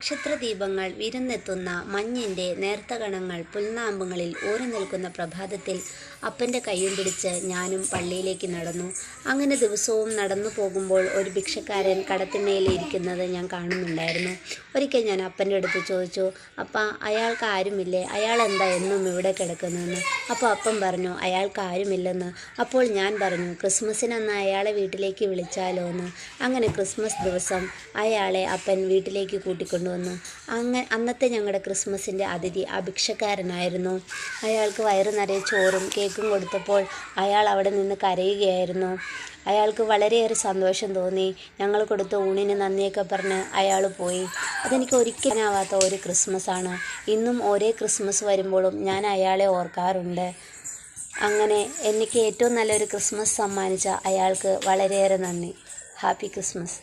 നക്ഷത്രദീപങ്ങൾ വിരുന്നെത്തുന്ന മഞ്ഞിൻ്റെ നേർത്ത കണങ്ങൾ പുൽനാമ്പുകളിൽ ഊറി നിൽക്കുന്ന പ്രഭാതത്തിൽ അപ്പൻ്റെ കയ്യും പിടിച്ച് ഞാനും പള്ളിയിലേക്ക് നടന്നു. അങ്ങനെ ദിവസവും നടന്നു പോകുമ്പോൾ ഒരു ഭിക്ഷക്കാരൻ കടത്തിണ്ണയിൽ ഇരിക്കുന്നത് ഞാൻ കാണുന്നുണ്ടായിരുന്നു. ഒരിക്കൽ ഞാൻ അപ്പൻ്റെ അടുത്ത് ചോദിച്ചു, "അപ്പ, അയാൾക്ക് ആരുമില്ലേ? അയാൾ എന്താ എന്നും ഇവിടെ കിടക്കുന്നതെന്ന്?" അപ്പോൾ അപ്പൻ പറഞ്ഞു, "അയാൾക്ക് ആരുമില്ലെന്ന്." അപ്പോൾ ഞാൻ പറഞ്ഞു, "ക്രിസ്മസിനന്ന് അയാളെ വീട്ടിലേക്ക് വിളിച്ചാലോ എന്ന്." അങ്ങനെ ക്രിസ്മസ് ദിവസം അയാളെ അപ്പൻ വീട്ടിലേക്ക് കൂട്ടിക്കൊണ്ടുവന്നു. അന്നത്തെ ഞങ്ങളുടെ ക്രിസ്മസിൻ്റെ അതിഥി ആ ഭിക്ഷക്കാരനായിരുന്നു. അയാൾക്ക് വയറ് നിറയെ ചോറും കേക്കും കൊടുത്തപ്പോൾ അയാൾ അവിടെ നിന്ന് കരയുകയായിരുന്നു. അയാൾക്ക് വളരെയേറെ സന്തോഷം തോന്നി. ഞങ്ങൾ കൊടുത്ത ഊണിന് നന്ദിയൊക്കെ പറഞ്ഞ് അയാൾ പോയി. അതെനിക്ക് ഒരിക്കലാവാത്ത ഒരു ക്രിസ്മസാണ്. ഇന്നും ഓരോ ക്രിസ്മസ് വരുമ്പോഴും ഞാൻ അയാളെ ഓർക്കാറുണ്ട്. അങ്ങനെ എനിക്ക് ഏറ്റവും നല്ലൊരു ക്രിസ്മസ് സമ്മാനിച്ച അയാൾക്ക് വളരെയേറെ നന്ദി. Happy Christmas.